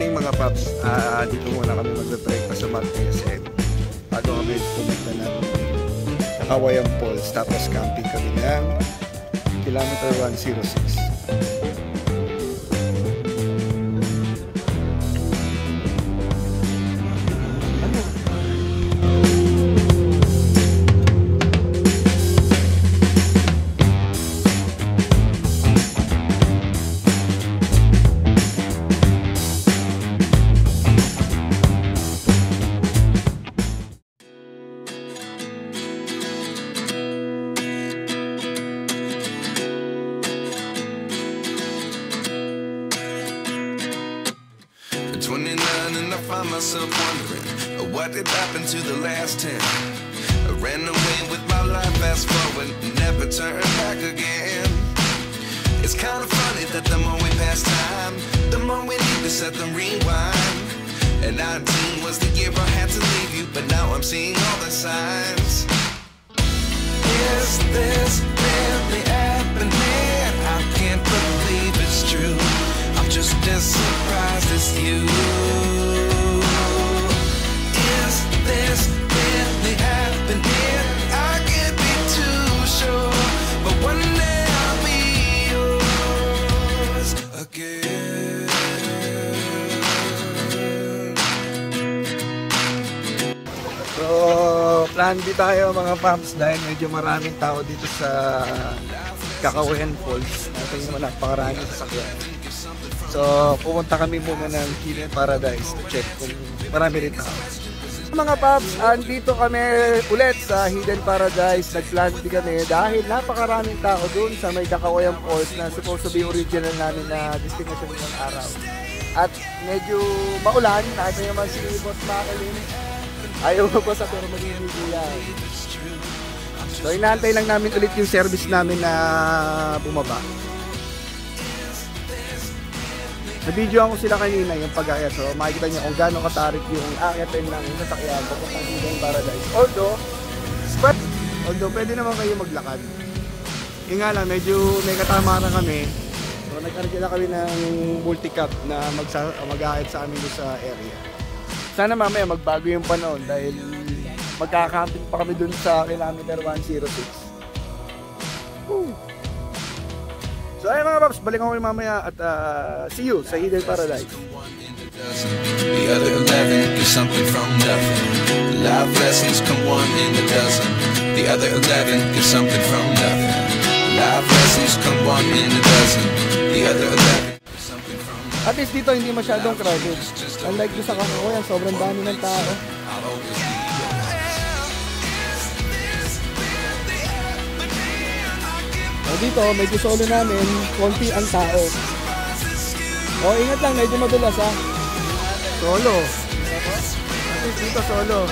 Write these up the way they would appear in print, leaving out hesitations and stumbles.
morning mga paps. Dito muna kami magbe-breakfast sa Mag-SM bago kami pumunta ng Kawayan Falls, tapos camping kami ng kilometer 106. Myself wondering what did happen to the last 10. I ran away with my life, fast forward, never turn back again. It's kind of funny that the more we pass time, the more we need to set the rewind. And 19 was the year I had to leave you, but now I'm seeing all the signs. Is this really happening? I can't believe it's true. I'm just as surprised as you. This really happening? I can't be too sure, but one day I'll be yours again. So, plan B tayo mga paps dahil medyo maraming tao dito sa Kawayan Falls. Natin naman napakaraming sasakyan. So, pumunta kami muna ng Hidden Paradise to check kung marami rin tao. Mga paps, andito kami ulit sa Hidden Paradise. Nag-plan din kami dahil napakaraming tao dun sa may Kawayan Falls na supposed to be original namin na destination ng araw. At medyo maulan, nakita naman si Boss Makalin. Ayaw pa sa pero magiging yan. So inaantay lang namin ulit yung service namin na bumaba. Na-video ko sila kanina yung pag-akyat, so makikita niyo kung gaano katarik yung akyatin ng sasakyan papuntang Hidden Paradise. Although pwede naman kayo maglakad. Yung nga lang, medyo may katama na kami. So nag-arrange na kami ng multi-cab na mag-akyat sa amin sa area. Sana mamaya magbago yung panahon dahil magkakamping pa kami dun sa kilometer 106. Woo! So ayun mga paps, balik ako mamaya at see you sa Hidden Paradise. The other 11 get something from nothing. Life lessons come one in a dozen. The other 11 get something from nothing. Life lessons come one in a dozen. The other 11 get something from nothing. At least dito hindi masyadong crowded. Unlike doon sa Kawayan, sobrang dami ng tao. Dito, medyo solo namin, konti ang tao. O, ingat lang, medyo madulas ha. Solo. Dito solo.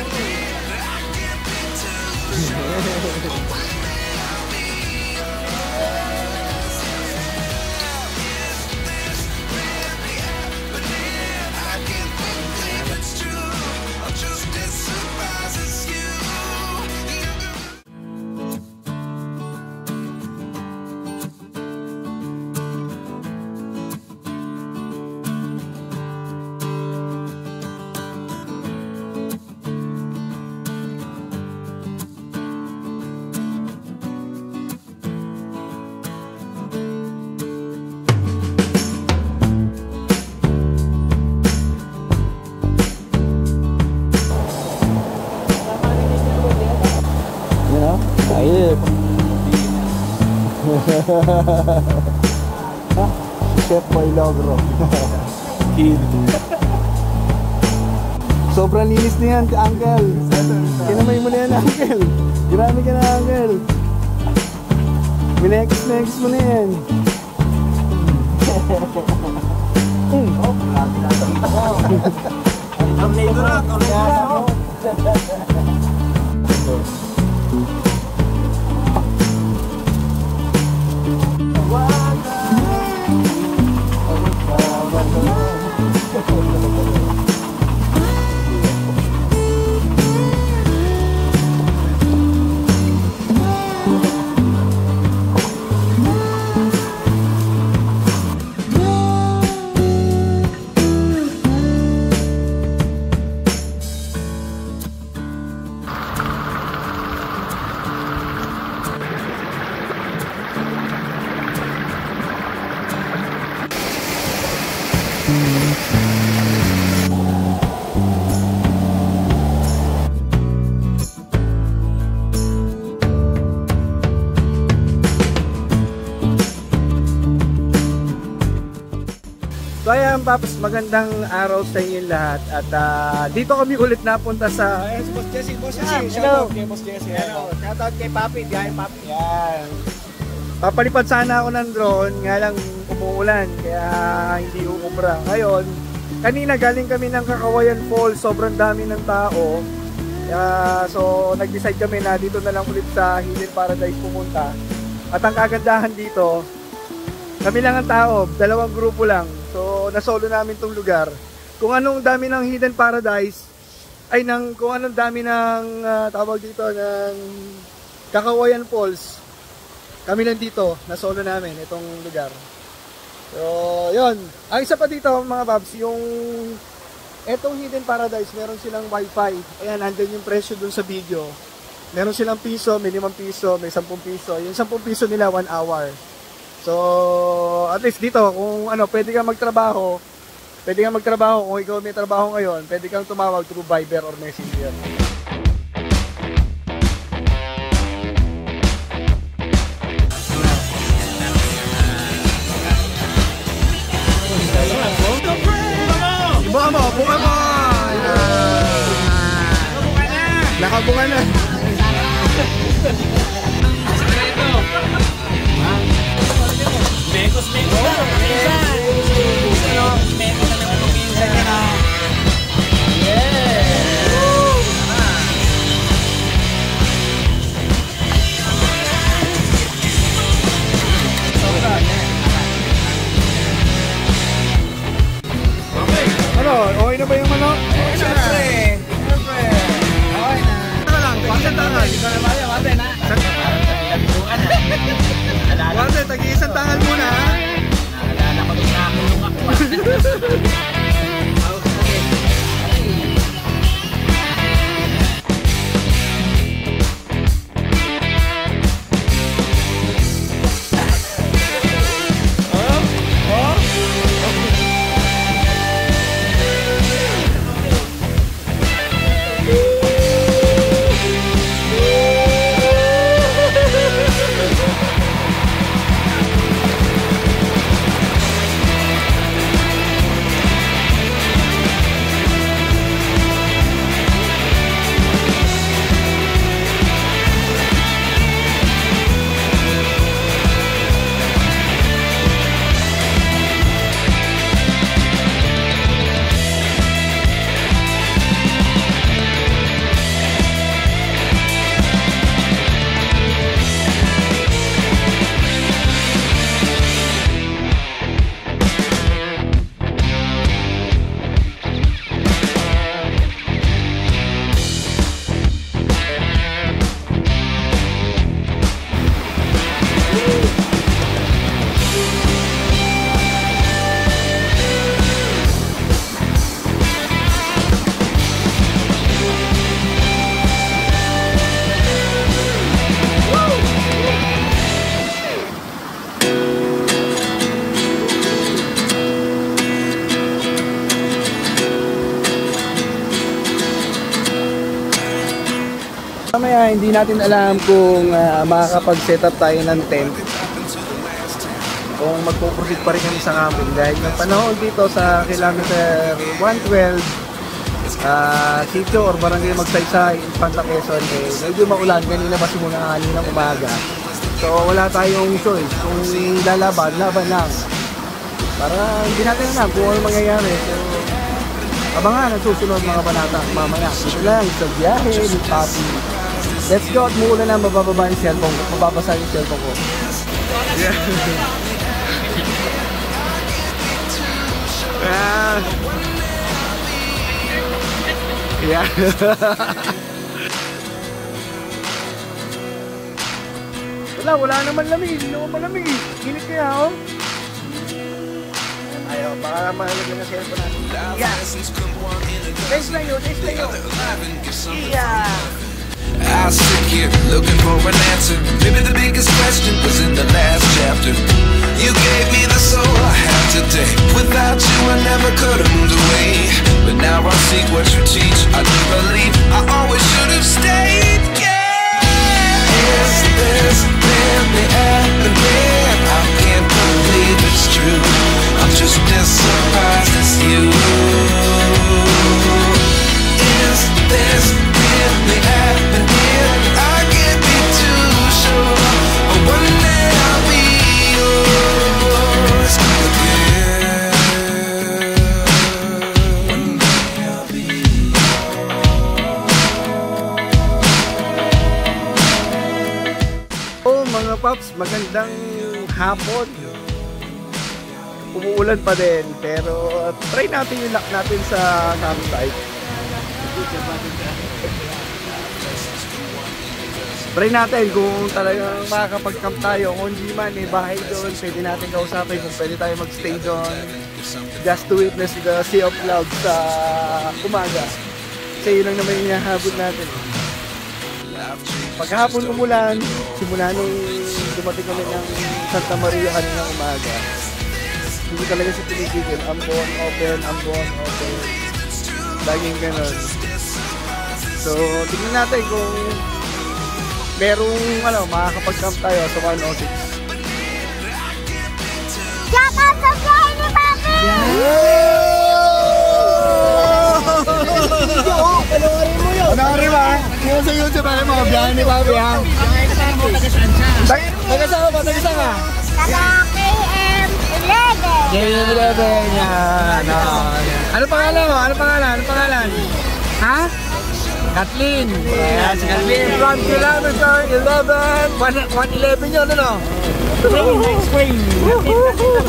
Ayun. Chef Boy Logro. Kid. Sobrang linis na yan, Uncle. Kinamay mo na yan, Uncle. Grabe ka na, Uncle. Minekis mo na yan. Oh, grabe na ito. Ang ligo na, So ayan Paps, magandang araw sa inyo lahat at dito kami ulit napunta sa Si Boss Jesse, Boss Yan, Jesse. hello. Shoutout kay Boss Jesse. Hello. Shoutout kay Papi, Gaya Papi. Yan. Papalipad sana ako ng drone, nga lang umuulan kaya hindi uubra. Ngayon, kanina galing kami ng Kakawayan Falls, sobrang dami ng tao. So nag-decide kami na dito na lang ulit sa Hidden Paradise pumunta. At ang kagandahan dito, kami lang ang tao, dalawang grupo lang. So nasolo namin tong lugar. Kung anong dami ng Hidden Paradise, kung anong dami ng tawag dito ng Kakawayan Falls, kami lang dito, nasolo namin itong lugar. So yun, ang isa pa dito mga Babs, yung etong Hidden Paradise, meron silang wifi. Ayan, andun yung presyo dun sa video. Meron silang piso, minimum piso, may 10 piso. Yung 10 piso nila 1 hour. So, at least dito, kung pwede kang magtrabaho, kung ikaw may trabaho ngayon, pwede kang tumawag through Viber or Messenger. Buka mo! Nakabunga na! Mekos na naman ang minsan na. Okay na ba yung manok? Siyempre. Okay na. Taka lang, tag-isang tangal. Warte, tag-isang tangal muna ha? Naalala ko nung nakulong ako. Mamaya hindi natin alam kung makakapag-set up tayo ng tent kung magpo-proceed pa rin kami sa camping dahil ng panahon dito sa kilometer 112 sitio or barangay Magsaysay, Infanta Quezon, medyo maulan. Kanina pa simula ng umaga, so wala tayong choice. Kung lalaban, laban lang para hindi natin alam kung ano mangyayari. So abangan ang susunod mga banata mamaya. Ito lang sa biyahe ni Papi. Let's go at muna na mabababa yung cellphone ko. Mababasa yung cellphone ko. Yeah. Yeah. Wala naman lamig. Hindi naman malamig. Init kaya oh. Ayaw, baka mahalagyan na cellphone natin. Yeah. Taste na yun. Yeah. I sit here looking for an answer. Maybe the biggest question was in the last chapter. You gave me the soul I have today. Without you I never could have moved away. But now I see what you teach. I do believe I always should have stayed. Yeah. Is this really happening? I can't believe it's true. I'm just as surprised as you. Is this really happening? I can't be too sure. But one day I'll be yours again. One day I'll be Oh mga paps, magandang hapon. Umuulan pa din, pero try natin yung luck natin sa campsite. Try natin kung talagang makakapag-camp tayo. Kung hindi man, bahay doon, pwede natin kausapin kung pwede tayo mag-stay doon. Just to witness the sea of clouds sa umaga. Kasi yun lang naman yung hinahabol natin. Pagkahapon umulan, simula nung dumating kami ng Santa Maria kaninang umaga, hindi talaga siya pinigil. Ambon, open, laging ganon. So, tingnan natin kung merong makakapag-camp tayo sa 106. Shout out sa buhay ni Papi! Panoorin mo ha? Yung sa YouTube mo, biyahe ni Papi ha? Taga-saan ka? Taga-saan ka? KM11! KM11 yan. Ano pangalan mo? Ano pangalan? Ha? Kathleen. Yeah, si Kathleen. From kilometer 11. 111 yun, ano? Explain.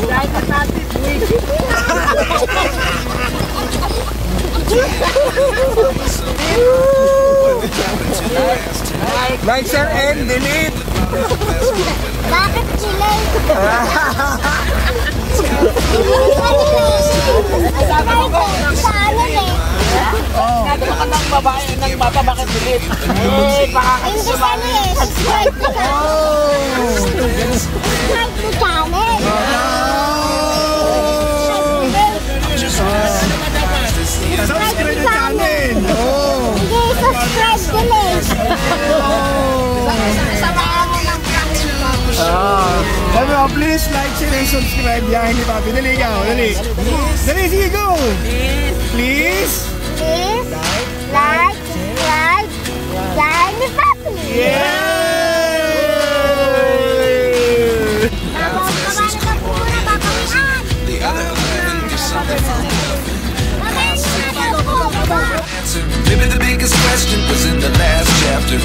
Dahil na natin. Like, share, and delete. Bakit sila? Nagano ka ng babae ng mata, bakit bilit? Hindi kami subscribe ko ka. Subscribe to channel. Subscribe to channel. Hindi, subscribe to link. Sabi mo, please like, share, and subscribe. Yahin ni Papi. Dali ikaw, dali. Dali, sige, go. Please. Please, like, subscribe, yahin ni Papi. Tapos, kabali ka po muna, babawian. the other 11 give something from nothing. Maybe the biggest question was in the last chapter.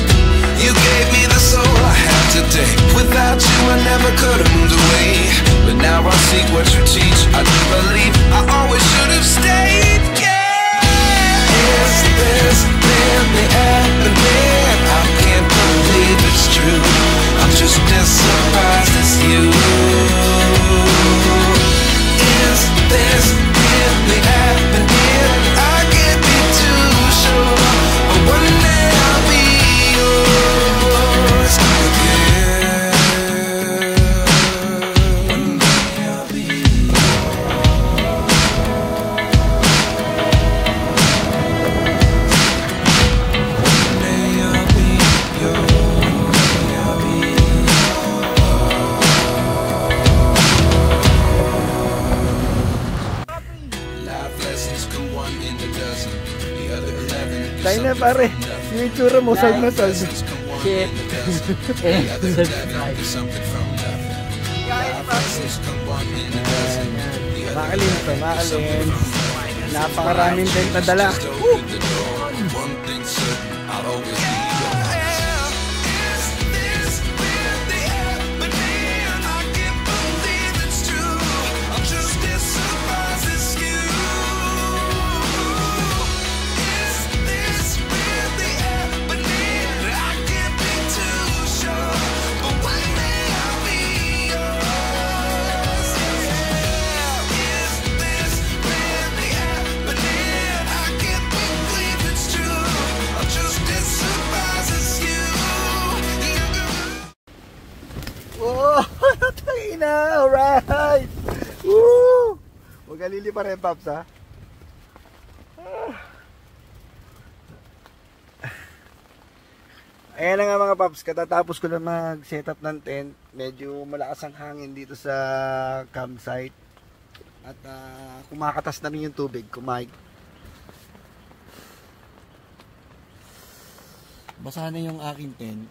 You gave me the soul I have today. Without you I never could have moved away. But now I see what you teach. I do believe I always should have stayed. Yeah. Is this really happening? I can't believe it's true. I'm just as surprised as you. Is this really happening? I can't be too sure. But one day I'll be yours again. One day I'll be One day I'll be Life lessons come one in a dozen. The other 11 Tayo na pare. Yung itsura mo, sold na sold. Shit. something from nothing. Life lessons come one in a dozen. Makalin to, makalin. Napakaraming tent na dala. Open the door. One thing certain, I'll always be yours. Just as surprised. Oh, tayo na. Alright. Woo! Huwag ka lili pa rin, Paps, ha? Ayan na nga mga Paps, katatapos ko na mag-setup ng tent. Medyo malakas ang hangin dito sa campsite. At kumakatas na rin yung tubig, basa na yung aking tent.